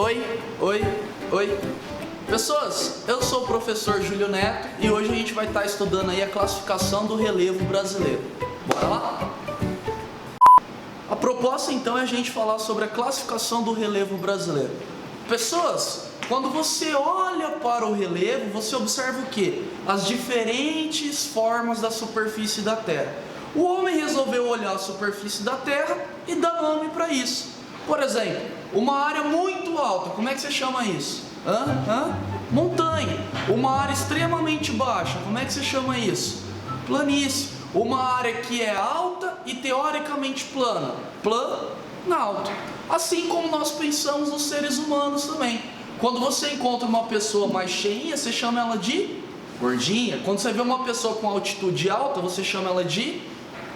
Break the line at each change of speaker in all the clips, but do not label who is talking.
Oi. Pessoas, eu sou o professor Júlio Neto e hoje a gente vai estar estudando aí a classificação do relevo brasileiro. Bora lá? A proposta então é a gente falar sobre a classificação do relevo brasileiro. Pessoas, quando você olha para o relevo, você observa o quê? As diferentes formas da superfície da Terra. O homem resolveu olhar a superfície da Terra e dar nome para isso. Por exemplo, uma área muito alta, como é que você chama isso? Montanha. Uma área extremamente baixa, como é que você chama isso? Planície. Uma área que é alta e teoricamente plana, planalto. Assim como nós pensamos nos seres humanos também. Quando você encontra uma pessoa mais cheinha, você chama ela de gordinha. Quando você vê uma pessoa com altitude alta, você chama ela de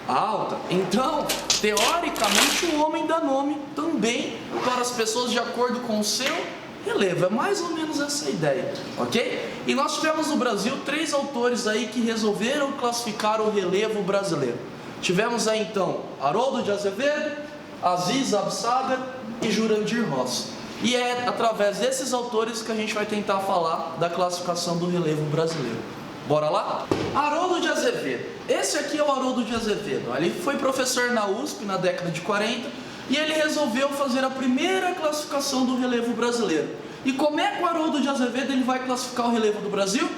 alta. Então, teoricamente, o homem dá nome também para as pessoas de acordo com o seu relevo. É mais ou menos essa a ideia, ok? E nós tivemos no Brasil 3 autores aí que resolveram classificar o relevo brasileiro. Tivemos aí então Haroldo de Azevedo, Aziz Absaber e Jurandir Ross. E é através desses autores que a gente vai tentar falar da classificação do relevo brasileiro. Bora lá? Haroldo de Azevedo. Esse aqui é o Haroldo de Azevedo. Ele foi professor na USP na década de 40 e ele resolveu fazer a primeira classificação do relevo brasileiro. E como é que o Haroldo de Azevedo ele vai classificar o relevo do Brasil?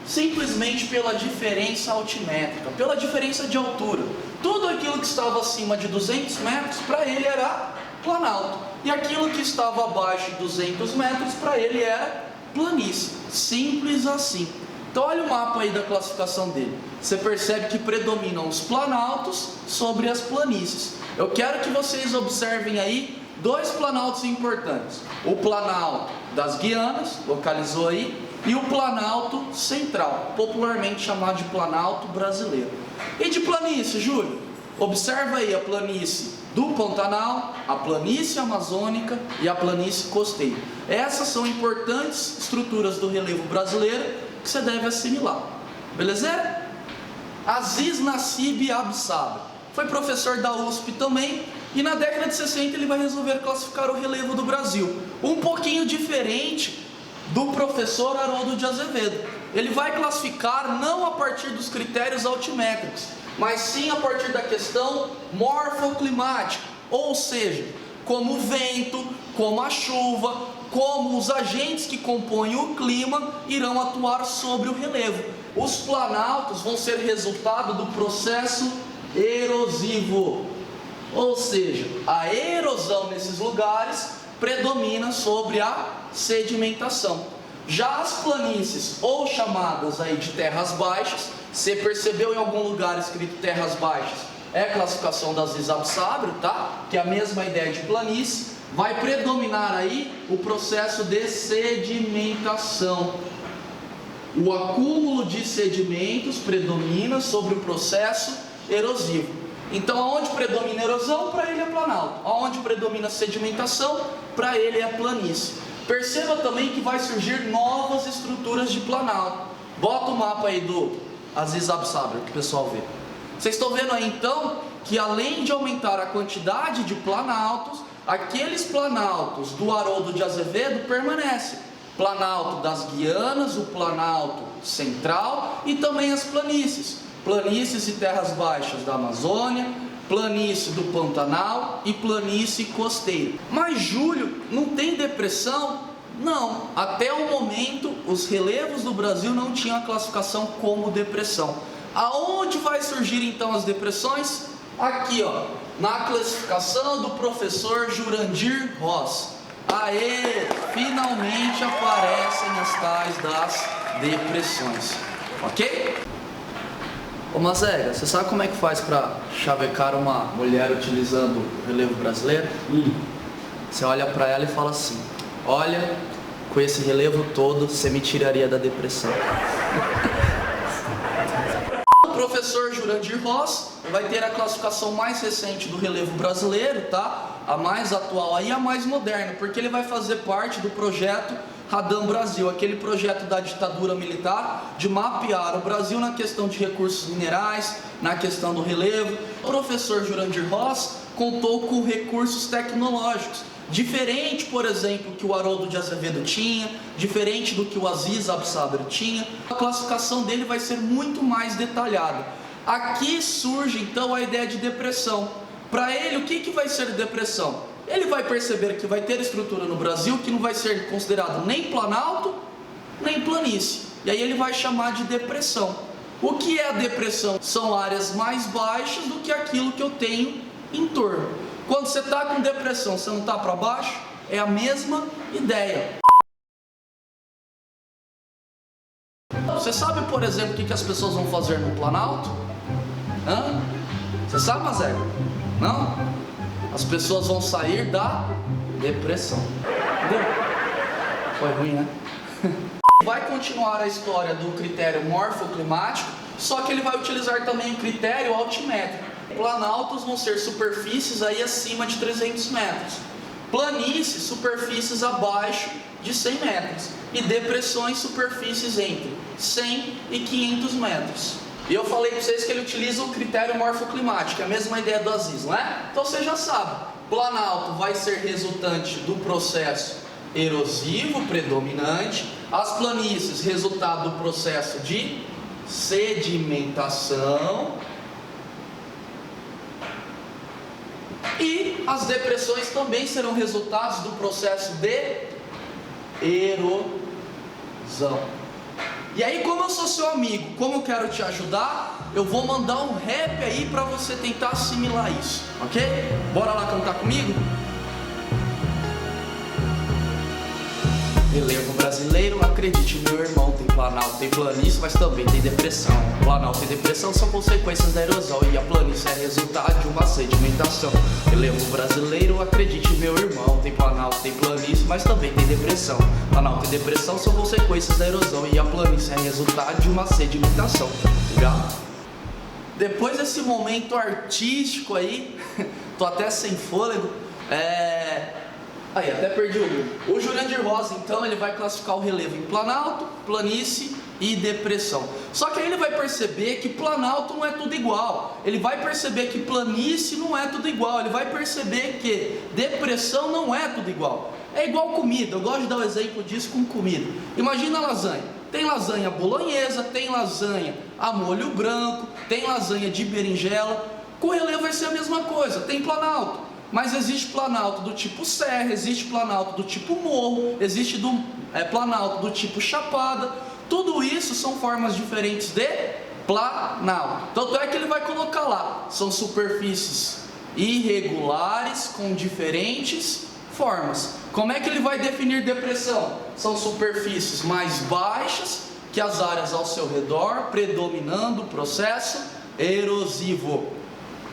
Simplesmente pela diferença altimétrica, pela diferença de altura. Tudo aquilo que estava acima de 200 metros, para ele era planalto. E aquilo que estava abaixo de 200 metros, para ele era planície. Simples assim. Então olha o mapa aí da classificação dele. Você percebe que predominam os planaltos sobre as planícies. Eu quero que vocês observem aí 2 planaltos importantes. O planalto das Guianas, localizou aí, e o planalto central, popularmente chamado de planalto brasileiro. E de planície, Júlio? Observa aí a planície do Pantanal, a planície amazônica e a planície costeira. Essas são importantes estruturas do relevo brasileiro que você deve assimilar. Beleza? Aziz Nassib Absaber foi professor da USP também e na década de 60 ele vai resolver classificar o relevo do Brasil. Um pouquinho diferente do professor Haroldo de Azevedo. Ele vai classificar não a partir dos critérios altimétricos, mas sim a partir da questão morfoclimática, ou seja, como o vento, como a chuva, como os agentes que compõem o clima irão atuar sobre o relevo. Os planaltos vão ser resultado do processo erosivo, ou seja, a erosão nesses lugares predomina sobre a sedimentação. Já as planícies, ou chamadas aí de terras baixas, você percebeu em algum lugar escrito terras baixas, é a classificação das Aziz Absaber, tá? Que é a mesma ideia de planície. Vai predominar aí o processo de sedimentação. O acúmulo de sedimentos predomina sobre o processo erosivo. Então, aonde predomina a erosão, para ele é planalto. Aonde predomina a sedimentação, para ele é planície. Perceba também que vai surgir novas estruturas de planalto. Bota o mapa aí do Aziz Absaber, que o pessoal vê. Vocês estão vendo aí então que além de aumentar a quantidade de planaltos, aqueles planaltos do Haroldo de Azevedo permanecem. Planalto das Guianas, o planalto central e também as planícies. Planícies e terras baixas da Amazônia, planície do Pantanal e planície costeira. Mas Júlio, não tem depressão? Não. Até o momento, os relevos do Brasil não tinham a classificação como depressão. Aonde vai surgir então as depressões? Aqui, ó, na classificação do professor Jurandir Ross. Aê, finalmente aparecem as tais das depressões, ok? Ô Mazega, você sabe como é que faz para chavecar uma mulher utilizando o relevo brasileiro? Você olha para ela e fala assim: olha, com esse relevo todo, você me tiraria da depressão. O professor Jurandir Ross vai ter a classificação mais recente do relevo brasileiro, tá? A mais atual aí, a mais moderna, porque ele vai fazer parte do projeto Radam Brasil, aquele projeto da ditadura militar de mapear o Brasil na questão de recursos minerais, na questão do relevo. O professor Jurandir Ross contou com recursos tecnológicos. diferente, por exemplo, que o Haroldo de Azevedo tinha, diferente do que o Aziz Absaber tinha. A classificação dele vai ser muito mais detalhada. Aqui surge então a ideia de depressão. Para ele, o que vai ser depressão? Ele vai perceber que vai ter estrutura no Brasil que não vai ser considerado nem planalto, nem planície. E aí ele vai chamar de depressão. O que é a depressão? São áreas mais baixas do que aquilo que eu tenho em torno. Quando você está com depressão, você não está para baixo? É a mesma ideia. Você sabe, por exemplo, o que as pessoas vão fazer no Planalto? Hã? Você sabe, Mazé? Não? As pessoas vão sair da depressão. Entendeu? Foi ruim, né? Vai continuar a história do critério morfoclimático, só que ele vai utilizar também o critério altimétrico. Planaltos vão ser superfícies aí acima de 300 metros. Planícies, superfícies abaixo de 100 metros. E depressões, superfícies entre 100 e 500 metros. E eu falei para vocês que ele utiliza o critério morfoclimático, é a mesma ideia do Aziz, não é? Então você já sabe, planalto vai ser resultante do processo erosivo predominante, as planícies, resultado do processo de sedimentação, e as depressões também serão resultados do processo de erosão. E aí, como eu sou seu amigo, como eu quero te ajudar, eu vou mandar um rap aí para você tentar assimilar isso, ok? Bora lá cantar comigo? Relevo brasileiro, acredite meu irmão, tem planalto, tem planície, mas também tem depressão. Planalto e depressão são consequências da erosão e a planície é resultado de uma sedimentação. Relevo brasileiro, acredite meu irmão, tem planalto, tem planície, mas também tem depressão. Planalto e depressão são consequências da erosão e a planície é resultado de uma sedimentação. Legal? Depois desse momento artístico aí, tô até sem fôlego, Aí, até perdi o Jurandir Rosa, então, ele vai classificar o relevo em planalto, planície e depressão. Só que aí ele vai perceber que planalto não é tudo igual. Ele vai perceber que planície não é tudo igual. Ele vai perceber que depressão não é tudo igual. É igual comida. Eu gosto de dar o exemplo disso com comida. Imagina a lasanha. Tem lasanha bolonhesa, tem lasanha a molho branco, tem lasanha de berinjela. Com o relevo vai ser a mesma coisa. Tem planalto. Mas existe planalto do tipo serra, existe planalto do tipo morro, existe planalto do tipo chapada. Tudo isso são formas diferentes de planalto. Tanto é que ele vai colocar lá, são superfícies irregulares com diferentes formas. Como é que ele vai definir depressão? São superfícies mais baixas que as áreas ao seu redor, predominando o processo erosivo.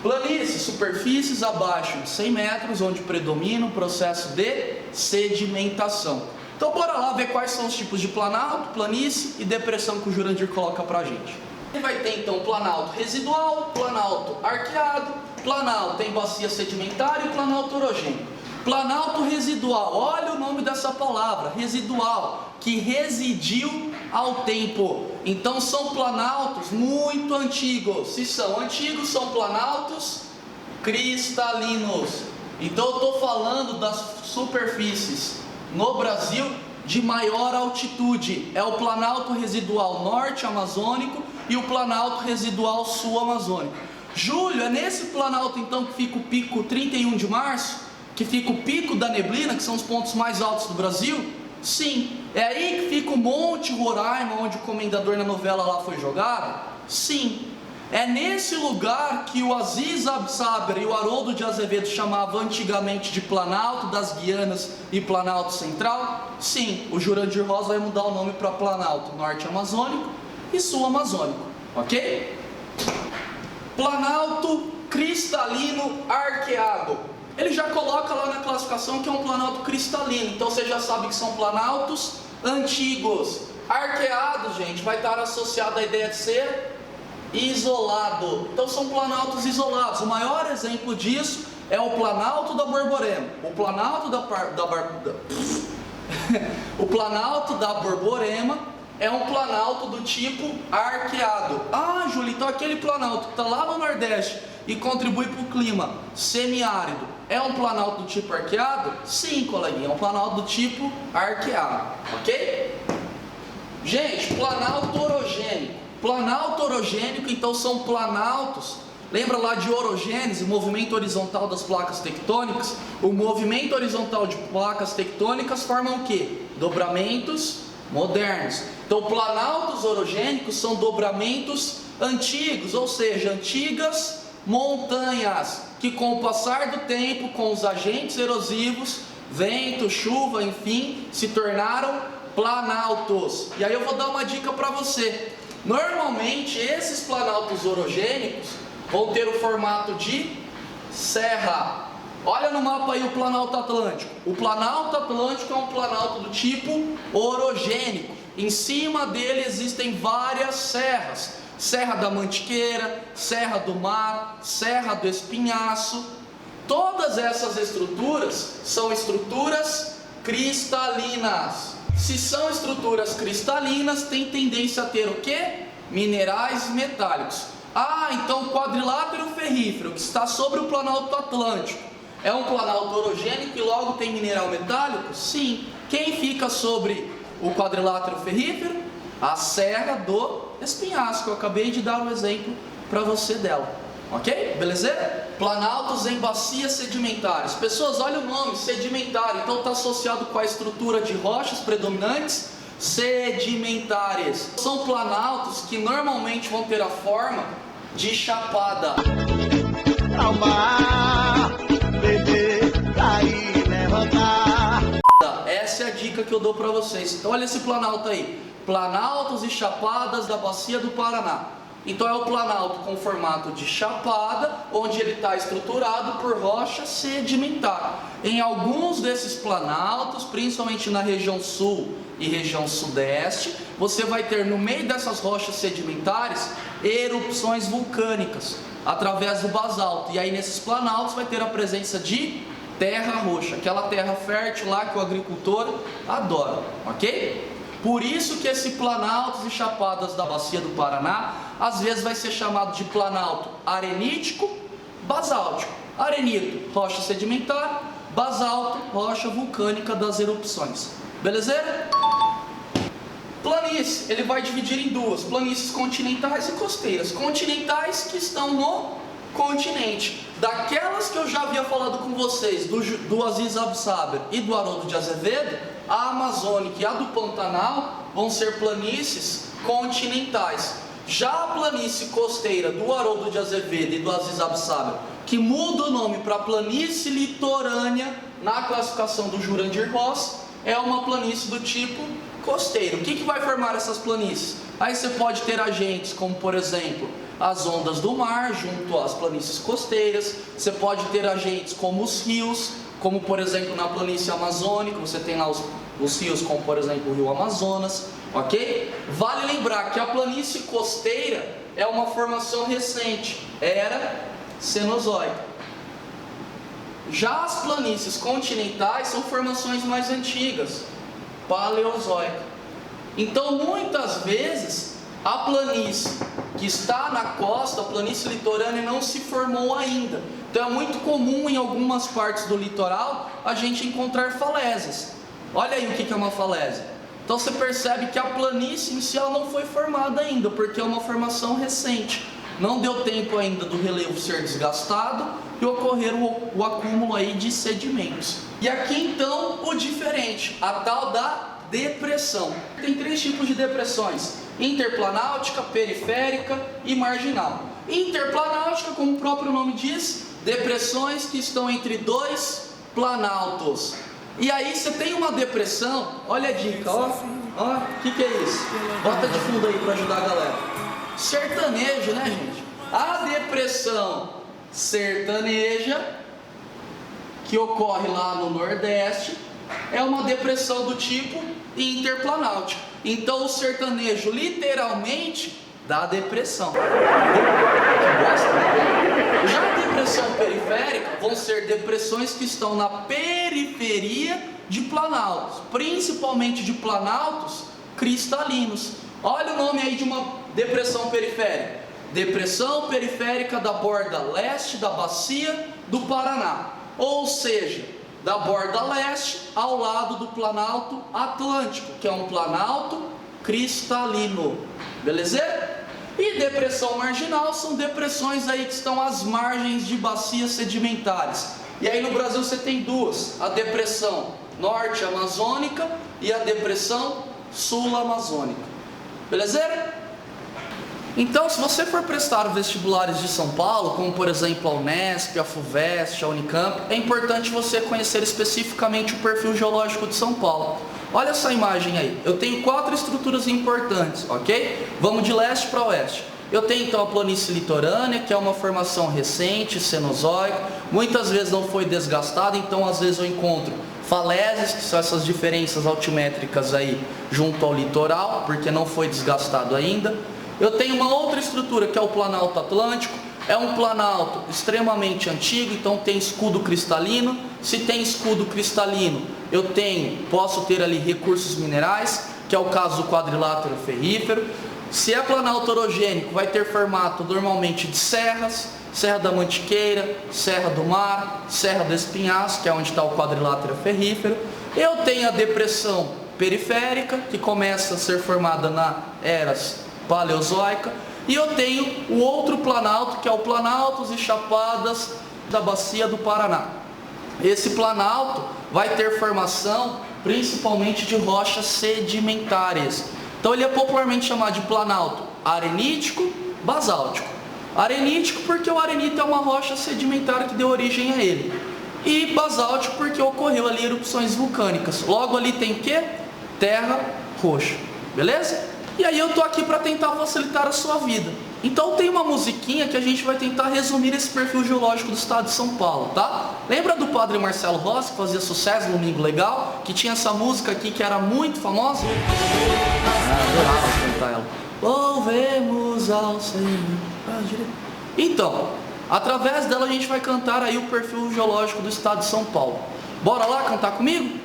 Planície, superfícies abaixo de 100 metros, onde predomina o processo de sedimentação. Então bora lá ver quais são os tipos de planalto, planície e depressão que o Jurandir coloca pra gente. Ele vai ter então planalto residual, planalto arqueado, planalto em bacia sedimentária e planalto orogênico. Planalto residual, olha o nome dessa palavra, residual, que residiu ao tempo. Então são planaltos muito antigos. Se são antigos, são planaltos cristalinos. Então eu estou falando das superfícies no Brasil de maior altitude. É o planalto residual norte amazônico e o planalto residual sul amazônico. Júlio, é nesse planalto então que fica o pico 31 de março? Que fica o pico da neblina, que são os pontos mais altos do Brasil? Sim. É aí que fica o Monte Roraima, onde o comendador na novela lá foi jogado? Sim. É nesse lugar que o Aziz Absaber e o Haroldo de Azevedo chamavam antigamente de Planalto das Guianas e Planalto Central? Sim. O Jurandir Rosa vai mudar o nome para Planalto Norte Amazônico e Sul Amazônico. Ok? Planalto cristalino arqueado. Ele já coloca lá na classificação que é um planalto cristalino. Então você já sabe que são planaltos antigos. Arqueado, gente, vai estar associado à ideia de ser isolado. Então são planaltos isolados. O maior exemplo disso é o planalto da Borborema. O planalto da Borborema é um planalto do tipo arqueado. Ah, Júlio, então aquele planalto que está lá no Nordeste e contribui para o clima semiárido é um planalto do tipo arqueado? Sim, coleguinha, é um planalto do tipo arqueado, ok? Gente, planalto orogênico. Planalto orogênico, então, são planaltos. Lembra lá de orogênese, movimento horizontal das placas tectônicas? O movimento horizontal de placas tectônicas formam o quê? Dobramentos modernos. Então, planaltos orogênicos são dobramentos antigos, ou seja, antigas montanhas, que com o passar do tempo, com os agentes erosivos, vento, chuva, enfim, se tornaram planaltos. E aí eu vou dar uma dica para você. Normalmente, esses planaltos orogênicos vão ter o formato de serra. Olha no mapa aí o Planalto Atlântico. O Planalto Atlântico é um planalto do tipo orogênico. Em cima dele existem várias serras. Serra da Mantiqueira, Serra do Mar, Serra do Espinhaço. Todas essas estruturas são estruturas cristalinas. Se são estruturas cristalinas, tem tendência a ter o quê? Minerais metálicos. Ah, então o quadrilátero ferrífero, que está sobre o Planalto Atlântico, é um planalto orogênico e logo tem mineral metálico? Sim. Quem fica sobre o quadrilátero ferrífero? A Serra do Espinhaço, que eu acabei de dar um exemplo para você dela. Ok? Beleza? Planaltos em bacias sedimentares. Pessoas, olha o nome, sedimentar. Então está associado com a estrutura de rochas predominantes sedimentares. São planaltos que normalmente vão ter a forma de chapada. Calma, beber, cair, levantar. Essa é a dica que eu dou para vocês. Então olha esse planalto aí. Planaltos e chapadas da bacia do Paraná. Então é o planalto com formato de chapada, onde ele está estruturado por rocha sedimentar. Em alguns desses planaltos, principalmente na região sul e região sudeste, você vai ter no meio dessas rochas sedimentares erupções vulcânicas através do basalto. E aí nesses planaltos vai ter a presença de terra roxa, aquela terra fértil lá que o agricultor adora, ok? Por isso que esse planaltos e chapadas da bacia do Paraná, às vezes vai ser chamado de planalto arenítico, basáltico. Arenito, rocha sedimentar, basalto, rocha vulcânica das erupções. Beleza? Planície, ele vai dividir em duas, planícies continentais e costeiras. Continentais que estão no continente. Daquelas que eu já havia falado com vocês, do Aziz Absaber e do Haroldo de Azevedo, a amazônica e a do Pantanal vão ser planícies continentais. Já a planície costeira do Haroldo de Azevedo e do Aziz Absaber, que muda o nome para planície litorânea na classificação do Jurandir Ross, é uma planície do tipo costeiro. O que vai formar essas planícies? Aí você pode ter agentes como, por exemplo, as ondas do mar junto às planícies costeiras. Você pode ter agentes como os rios, como por exemplo na planície amazônica, você tem lá os rios como por exemplo o rio Amazonas, ok? Vale lembrar que a planície costeira é uma formação recente, era Cenozoica. Já as planícies continentais são formações mais antigas, Paleozoica. Então muitas vezes a planície que está na costa, a planície litorânea, não se formou ainda. Então é muito comum em algumas partes do litoral a gente encontrar falésias. Olha aí o que é uma falésia. Então você percebe que a planície em si ela não foi formada ainda, porque é uma formação recente. Não deu tempo ainda do relevo ser desgastado e ocorrer o acúmulo aí de sedimentos. E aqui então o diferente, a tal da depressão. Tem três tipos de depressões: interplanáutica, periférica e marginal. Interplanáutica, como o próprio nome diz, depressões que estão entre dois planaltos. E aí você tem uma depressão, olha a dica, ó, o que é isso? Bota de fundo aí para ajudar a galera. Sertanejo, né, gente? A depressão sertaneja, que ocorre lá no Nordeste, é uma depressão do tipo interplanáutica. Então o sertanejo literalmente dá depressão. Gosta, né? Já a depressão periférica vão ser depressões que estão na periferia de planaltos, principalmente de planaltos cristalinos. Olha o nome aí de uma depressão periférica. Depressão periférica da borda leste da bacia do Paraná. Ou seja, da borda leste ao lado do Planalto Atlântico, que é um planalto cristalino. Beleza? E depressão marginal são depressões aí que estão às margens de bacias sedimentares. E aí no Brasil você tem duas: a depressão norte amazônica e a depressão sul amazônica. Beleza? Então, se você for prestar vestibulares de São Paulo, como por exemplo a Unesp, a FUVEST, a Unicamp, é importante você conhecer especificamente o perfil geológico de São Paulo. Olha essa imagem aí, eu tenho 4 estruturas importantes, ok? Vamos de leste para oeste. Eu tenho então a planície litorânea, que é uma formação recente, cenozoica, muitas vezes não foi desgastada, então às vezes eu encontro falésias, que são essas diferenças altimétricas aí junto ao litoral, porque não foi desgastado ainda. Eu tenho uma outra estrutura que é o Planalto Atlântico, é um planalto extremamente antigo, então tem escudo cristalino. Se tem escudo cristalino, posso ter ali recursos minerais, que é o caso do quadrilátero ferrífero. Se é planalto orogênico, vai ter formato normalmente de serras, Serra da Mantiqueira, Serra do Mar, Serra do Espinhaço, que é onde está o quadrilátero ferrífero. Eu tenho a depressão periférica, que começa a ser formada na Eras Paleozoica, e eu tenho o outro planalto, que é o Planaltos e Chapadas da Bacia do Paraná. Esse planalto vai ter formação principalmente de rochas sedimentares. Então ele é popularmente chamado de planalto arenítico basáltico. Arenítico porque o arenito é uma rocha sedimentar que deu origem a ele. E basáltico porque ocorreu ali erupções vulcânicas. Logo ali tem o quê? Terra roxa. Beleza? E aí eu tô aqui para tentar facilitar a sua vida. Então tem uma musiquinha que a gente vai tentar resumir esse perfil geológico do estado de São Paulo, tá? Lembra do padre Marcelo Rossi, que fazia sucesso no Domingo Legal? Que tinha essa música aqui que era muito famosa? Adorava cantar ela. Louvemos ao Senhor. Então, através dela a gente vai cantar aí o perfil geológico do estado de São Paulo. Bora lá cantar comigo?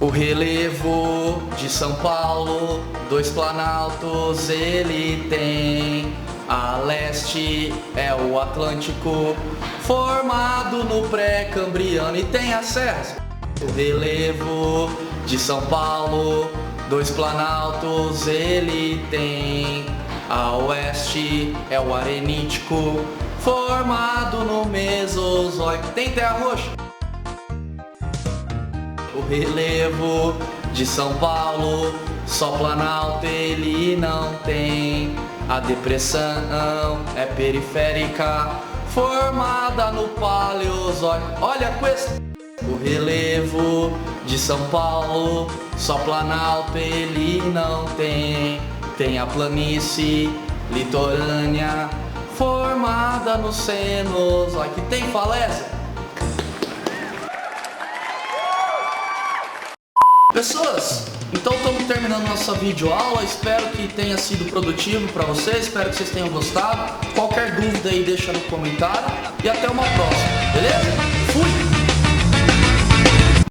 O relevo de São Paulo, 2 planaltos ele tem. A leste é o Atlântico, formado no pré-cambriano, e tem as serras. O relevo de São Paulo, 2 planaltos ele tem. A oeste é o arenítico, formado no Mesozoico. Tem terra roxa? O relevo de São Paulo, só planalto ele não tem. A depressão é periférica, formada no Paleozoico. Olha a questão. O relevo de São Paulo, só planalto ele não tem. Tem a planície litorânea, formada no Cenozoico. Tem falésia? Pessoas, então estamos terminando nossa videoaula. Espero que tenha sido produtivo para vocês, espero que vocês tenham gostado. Qualquer dúvida aí deixa no comentário e até uma próxima, beleza? Fui!